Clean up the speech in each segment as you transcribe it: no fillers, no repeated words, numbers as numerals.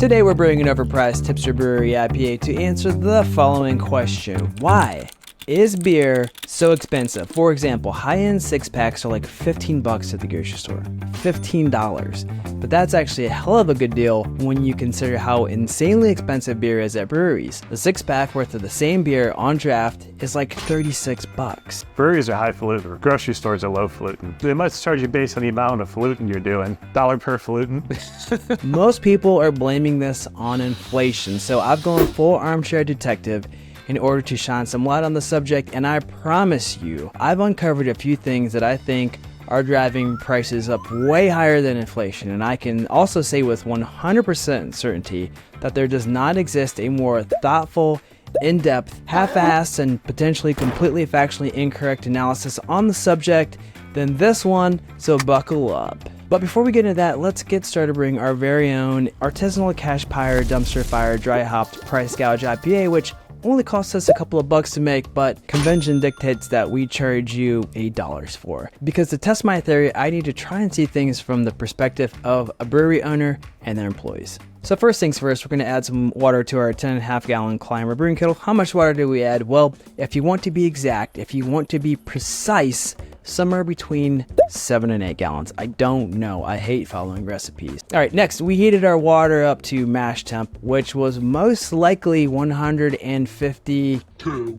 Today we're bringing an overpriced Tipster Brewery IPA to answer the following question. Why is beer so expensive? For example, high-end six-packs are like $15 at the grocery store. $15. But that's actually a hell of a good deal when you consider how insanely expensive beer is at breweries. The six-pack worth of the same beer on draft is like $36. Breweries are highfalutin. Grocery stores are low-falutin. They must charge you based on the amount of falutin you're doing. $1 per falutin. Most people are blaming this on inflation, so I've gone full armchair detective in order to shine some light on the subject, and I promise you, I've uncovered a few things that I think are driving prices up way higher than inflation, and I can also say with 100% certainty that there does not exist a more thoughtful, in-depth, half-assed, and potentially completely factually incorrect analysis on the subject than this one, so buckle up. But before we get into that, let's get started brewing our very own artisanal cash fire, dumpster fire, dry hopped price gouge IPA, which only costs us a couple of bucks to make, but convention dictates that we charge you $8 for. Because to test my theory, I need to try and see things from the perspective of a brewery owner and their employees. So first things first, we're going to add some water to our 10.5 gallon Climber brewing kettle. How much water do we add? Well, if you want to be exact, if you want to be precise, somewhere between 7 and 8 gallons. I don't know. I hate following recipes. All right, next, we heated our water up to mash temp, which was most likely 150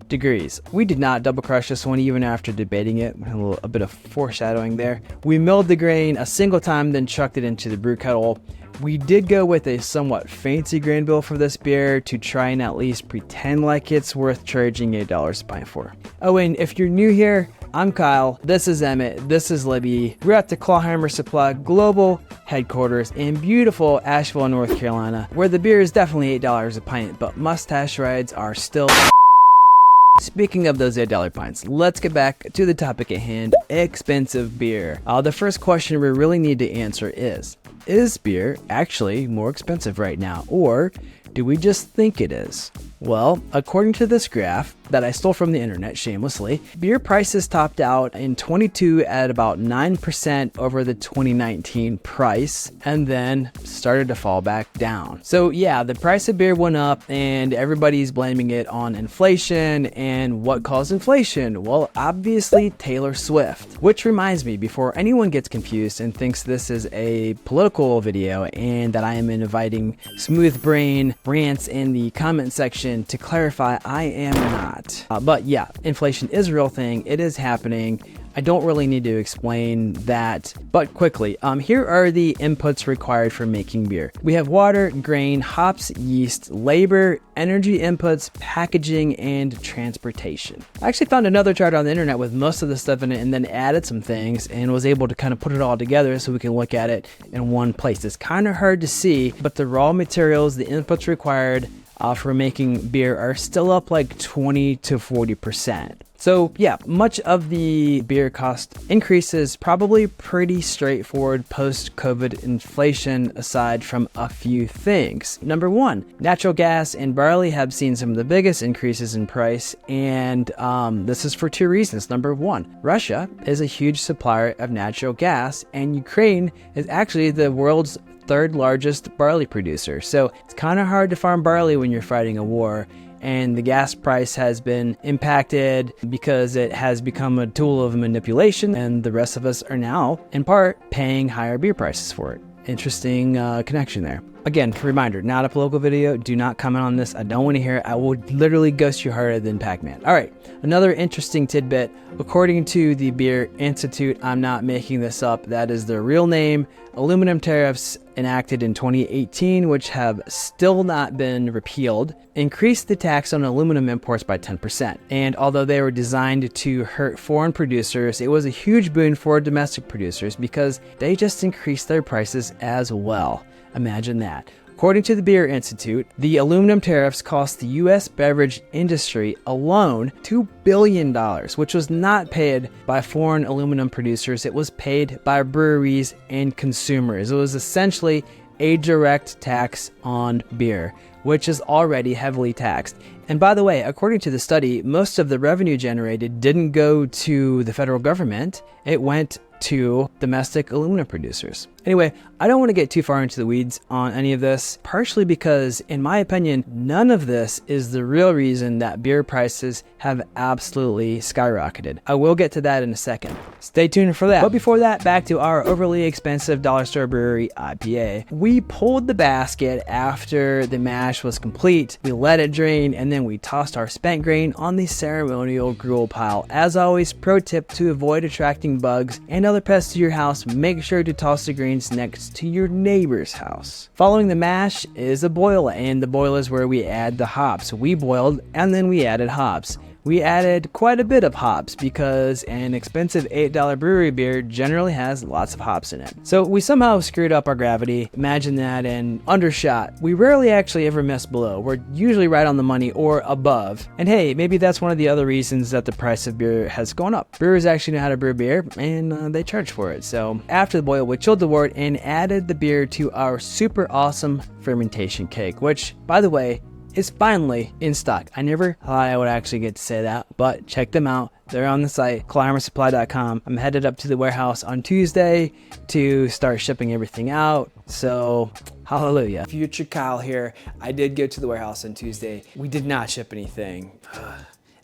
degrees. We did not double crush this one even after debating it. A bit of foreshadowing there. We milled the grain a single time, then chucked it into the brew kettle. We did go with a somewhat fancy grain bill for this beer to try and at least pretend like it's worth charging $8 a pint for. Oh, and if you're new here, I'm Kyle, this is Emmett, this is Libby. We're at the Clawhammer Supply Global Headquarters in beautiful Asheville, North Carolina, where the beer is definitely $8 a pint, but mustache rides are still. Speaking of those $8 pints, let's get back to the topic at hand, expensive beer. The first question we really need to answer is beer actually more expensive right now, or do we just think it is? Well, according to this graph that I stole from the internet shamelessly, beer prices topped out in 22 at about 9% over the 2019 price and then started to fall back down. So yeah, the price of beer went up and everybody's blaming it on inflation. And what caused inflation? Well, obviously Taylor Swift. Which reminds me, before anyone gets confused and thinks this is a political video and that I am inviting smooth brain rants in the comment section, to clarify, I am not. But yeah, inflation is a real thing. It is happening. I don't really need to explain that, but quickly, here are the inputs required for making beer. We have water, grain, hops, yeast, labor, energy inputs, packaging, and transportation. I actually found another chart on the internet with most of the stuff in it and then added some things and was able to kind of put it all together so we can look at it in one place. It's kind of hard to see, but the raw materials, the inputs required for making beer are still up like 20 to 40%. So yeah, much of the beer cost increases probably pretty straightforward post-COVID inflation aside from a few things. Number one, natural gas and barley have seen some of the biggest increases in price, and this is for two reasons. Number one, Russia is a huge supplier of natural gas, and Ukraine is actually the world's third largest barley producer. So it's kind of hard to farm barley when you're fighting a war, and the gas price has been impacted because it has become a tool of manipulation, and the rest of us are now in part paying higher beer prices for it. Interesting connection there. Again, reminder, not a political video. Do not comment on this. I don't want to hear it. I will literally ghost you harder than Pac-Man. All right, another interesting tidbit. According to the Beer Institute, I'm not making this up, that is their real name, aluminum tariffs enacted in 2018, which have still not been repealed, increased the tax on aluminum imports by 10%. And although they were designed to hurt foreign producers, it was a huge boon for domestic producers because they just increased their prices as well. Imagine that. According to the Beer Institute, the aluminum tariffs cost the U.S. beverage industry alone $2 billion, which was not paid by foreign aluminum producers. It was paid by breweries and consumers. It was essentially a direct tax on beer, which is already heavily taxed. And by the way, according to the study, most of the revenue generated didn't go to the federal government. It went to domestic aluminum producers. Anyway, I don't want to get too far into the weeds on any of this, partially because, in my opinion, none of this is the real reason that beer prices have absolutely skyrocketed. I will get to that in a second. Stay tuned for that. But before that, back to our overly expensive dollar store brewery IPA. We pulled the basket after the mash was complete. We let it drain, and then we tossed our spent grain on the ceremonial gruel pile. As always, pro tip to avoid attracting bugs and other pests to your house, make sure to toss the grains next to your neighbor's house. Following the mash is a boil, and the boil is where we add the hops. We boiled and then we added hops. We added quite a bit of hops because an expensive $8 brewery beer generally has lots of hops in it. So we somehow screwed up our gravity. Imagine that, and undershot. We rarely actually ever miss below. We're usually right on the money or above. And hey, maybe that's one of the other reasons that the price of beer has gone up. Brewers actually know how to brew beer, and they charge for it. So after the boil, we chilled the wort and added the beer to our super awesome fermentation cake, which, by the way, is finally in stock. I never thought I would actually get to say that, but check them out. They're on the site, climbers.supply.com. I'm headed up to the warehouse on Tuesday to start shipping everything out. So, hallelujah. Future Kyle here. I did go to the warehouse on Tuesday. We did not ship anything.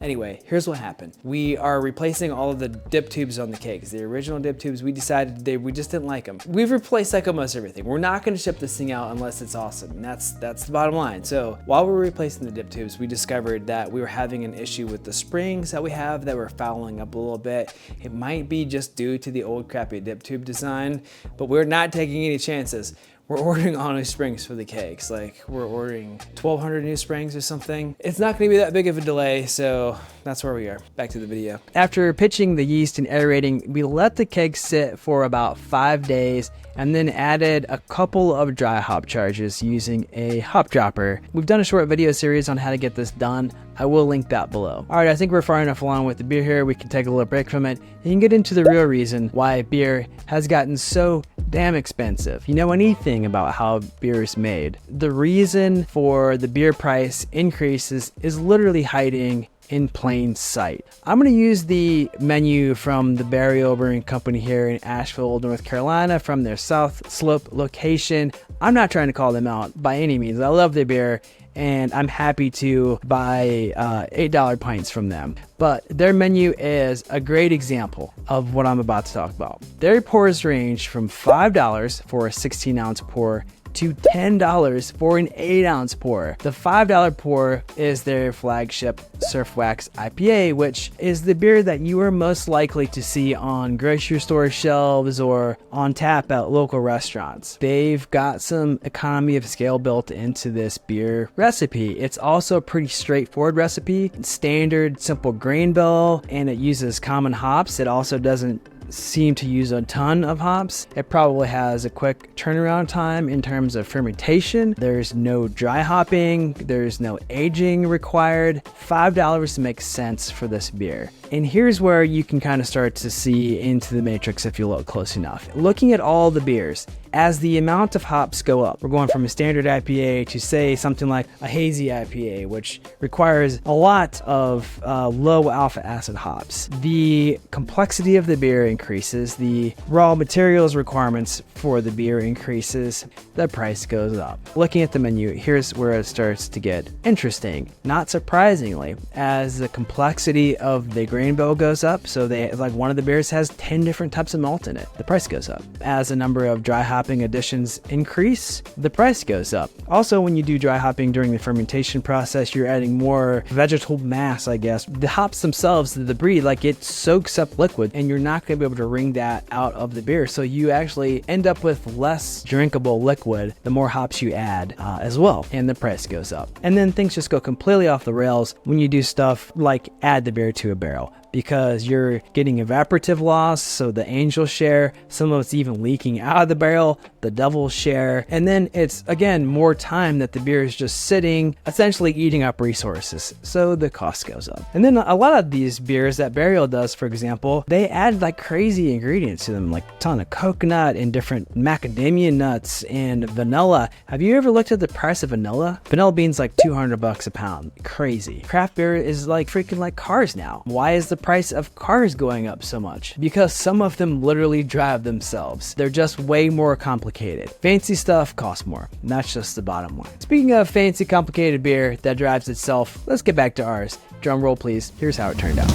Anyway, here's what happened. We are replacing all of the dip tubes on the cakes. The original dip tubes, we decided we just didn't like them. We've replaced like almost everything. We're not gonna ship this thing out unless it's awesome. And that's the bottom line. So while we were replacing the dip tubes, we discovered that we were having an issue with the springs that we have that were fouling up a little bit. It might be just due to the old crappy dip tube design, but we're not taking any chances. We're ordering all new springs for the cakes. Like, we're ordering 1,200 new springs or something. It's not gonna be that big of a delay, so that's where we are. Back to the video. After pitching the yeast and aerating, we let the cake sit for about 5 days and then added a couple of dry hop charges using a hop dropper. We've done a short video series on how to get this done. I will link that below. All right, I think we're far enough along with the beer here. We can take a little break from it and get into the real reason why beer has gotten so damn expensive. You know anything about how beer is made? The reason for the beer price increases is literally hiding in plain sight. I'm going to use the menu from the Barrio Brewing Company here in Asheville, North Carolina, from their South Slope location. I'm not trying to call them out by any means. I love their beer, and I'm happy to buy $8 pints from them. But their menu is a great example of what I'm about to talk about. Their pours range from $5 for a 16-ounce pour to $10 for an 8-ounce pour. The $5 pour is their flagship Surf Wax IPA, which is the beer that you are most likely to see on grocery store shelves or on tap at local restaurants. They've got some economy of scale built into this beer recipe. It's also a pretty straightforward recipe, standard simple grain bill, and it uses common hops. It also doesn't seem to use a ton of hops. It probably has a quick turnaround time in terms of fermentation. There's no dry hopping. There's no aging required. $5 makes sense for this beer. And here's where you can kind of start to see into the matrix if you look close enough. Looking at all the beers, as the amount of hops go up, we're going from a standard IPA to, say, something like a hazy IPA, which requires a lot of low alpha acid hops. The complexity of the beer increases, the raw materials requirements for the beer increases, the price goes up. Looking at the menu, here's where it starts to get interesting. Not surprisingly, as the complexity of the grain bill goes up, so one of the beers has 10 different types of malt in it, the price goes up. As the number of dry hopping additions increase, the price goes up. Also, when you do dry hopping during the fermentation process, you're adding more vegetal mass, I guess. The hops themselves, the breed, it soaks up liquid, and you're not going to be able to wring that out of the beer, so you actually end up with less drinkable liquid the more hops you add as well, and the price goes up. And then things just go completely off the rails when you do stuff like add the beer to a barrel, because you're getting evaporative loss, so the angel share, some of it's even leaking out of the barrel, the devil share, and then it's, again, more time that the beer is just sitting, essentially eating up resources, so the cost goes up. And then a lot of these beers that Burial does, for example, they add crazy ingredients to them, a ton of coconut and different macadamia nuts and vanilla. Have you ever looked at the price of vanilla? Vanilla beans $200 a pound. Crazy. Craft beer is freaking cars now. Why is the price of cars going up so much? Because some of them literally drive themselves. They're just way more complicated complicated. Fancy stuff costs more, and that's just the bottom line. Speaking of fancy, complicated beer that drives itself, let's get back to ours. Drum roll, please. Here's how it turned out.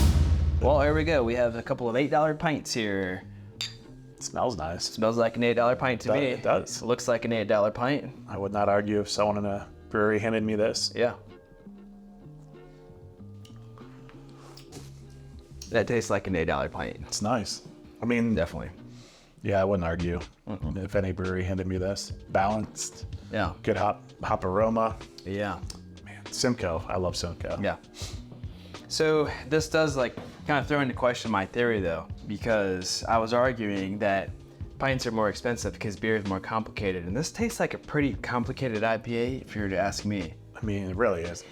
Well, here we go. We have a couple of $8 pints here. It smells nice. Smells like an $8 pint to me. It does. It looks like an $8 pint. I would not argue if someone in a brewery handed me this. Yeah. That tastes like an $8 pint. It's nice. I mean, Definitely. yeah, I wouldn't argue if any brewery handed me this. Balanced, Yeah. good hop aroma. Yeah. Man, Simcoe. I love Simcoe. Yeah. So this does like kind of throw into question my theory though, because I was arguing that pints are more expensive because beer is more complicated, and this tastes like a pretty complicated IPA if you were to ask me. I mean, it really is.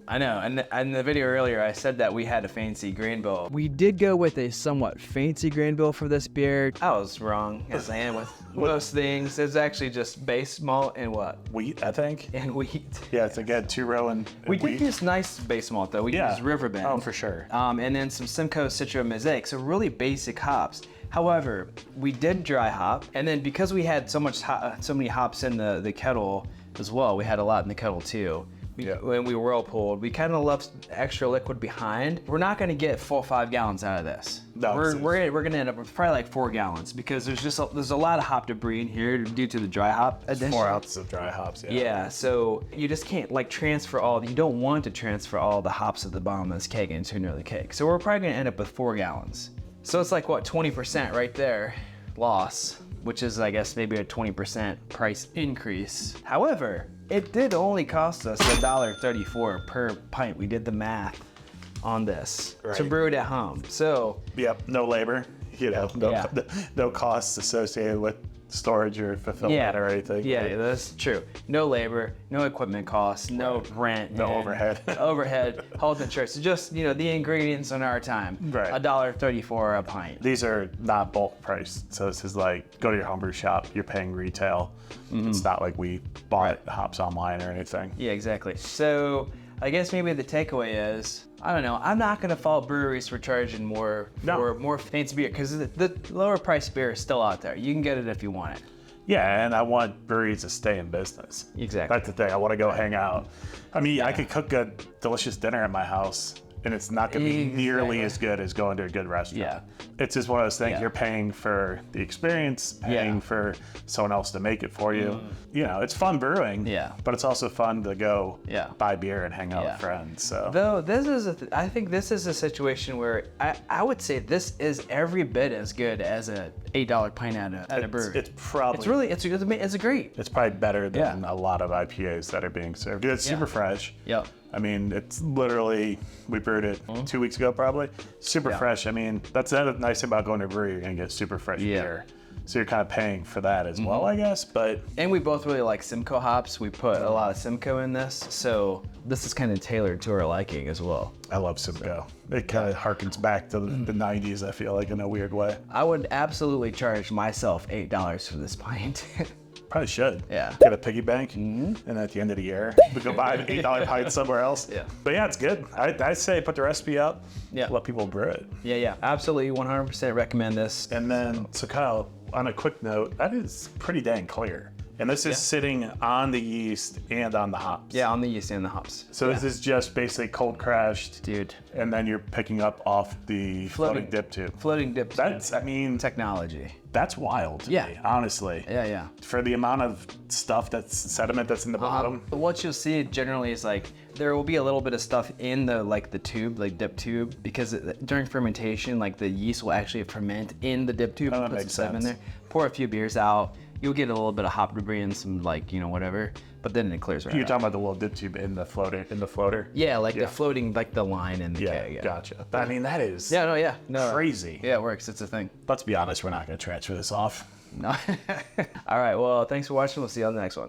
I know, and in the video earlier I said that we had a fancy grain bill. We did go with a somewhat fancy grain bill for this beer. I was wrong, as I am with most things. It's actually just base malt and what? Wheat, I think. And wheat. Yeah, it's again 2-row and We wheat. did use nice base malt though. We used Riverbend. Oh, for sure. And then some Simcoe Citra Mosaic, so really basic hops. However, we did dry hop, and then because we had so many hops in the kettle as well, we had a lot in the kettle too. When we whirlpooled, we kind of left extra liquid behind. We're not going to get full 5 gallons out of this. No, we're going to end up with probably like 4 gallons because there's a lot of hop debris in here due to the dry hop addition. 4 ounces of dry hops. Yeah. Yeah, so you just can't like you don't want to transfer all the hops at the bottom of this keg into another keg. So we're probably going to end up with 4 gallons. So it's like what, 20% right there loss, which is I guess maybe a 20% price increase. However, it did only cost us $1.34 per pint. We did the math on this to brew it at home. So Yep, no labor, no costs associated with storage or fulfillment or anything. Yeah, that's true. No labor, no equipment costs, no rent, no overhead. health insurance. Just the ingredients on our time. Right. $1.34 a pint. These are not bulk priced, so this is like go to your homebrew shop. You're paying retail. It's not like we bought hops online or anything. Yeah, exactly. So I guess maybe the takeaway is, I don't know, I'm not gonna fault breweries for charging more for more fancy beer, because the lower price beer is still out there. You can get it if you want it. Yeah, and I want breweries to stay in business. Exactly. That's the thing. I want to go hang out. I mean, I could cook a delicious dinner at my house, and it's not going to be nearly as good as going to a good restaurant. Yeah. It's just one of those things. You're paying for the experience, paying for someone else to make it for you. It's fun brewing. Yeah. But it's also fun to go buy beer and hang out with Yeah. friends. So. Though this is I think this is a situation where I would say this is every bit as good as a $8 pint at a brewery. It's probably. It's really it's a great. It's probably better than a lot of IPAs that are being served. It's super fresh. Yep. I mean, it's literally, we brewed it 2 weeks ago probably. Super fresh. I mean, that's the nice thing about going to a brewery. You're going to get super fresh beer. So you're kind of paying for that as well, I guess. And we both really like Simcoe hops. We put a lot of Simcoe in this. So this is kind of tailored to our liking as well. I love Simcoe. It kind of harkens back to the 90s, I feel like, in a weird way. I would absolutely charge myself $8 for this pint. Probably should. Yeah. Get a piggy bank, and at the end of the year, we go buy an $8 pint somewhere else. Yeah. But yeah, it's good. I'd say put the recipe up. Yeah. Let people brew it. Yeah. Absolutely, 100% recommend this. And then, so Kyle, on a quick note, that is pretty dang clear. And this is sitting on the yeast and on the hops. Yeah, on the yeast and the hops. So this is just basically cold crashed. Dude. And then you're picking up off the floating dip tube. Floating dip tube. That's, I mean, technology. That's wild to me, honestly. Yeah. For the amount of stuff sediment that's in the bottom. What you'll see generally is like, there will be a little bit of stuff in the tube, like dip tube, because during fermentation, like the yeast will actually ferment in the dip tube. Oh, that makes sense. In there. Pour a few beers out. You'll get a little bit of hop debris and some whatever, but then it clears right You're out. talking about the little dip tube in the floater? Yeah, the floating, like the line in the keg. Yeah, gotcha. But I mean, that is no, crazy. Yeah, it works. It's a thing. Let's be honest, we're not going to transfer this off. No. All right, well, thanks for watching. We'll see you on the next one.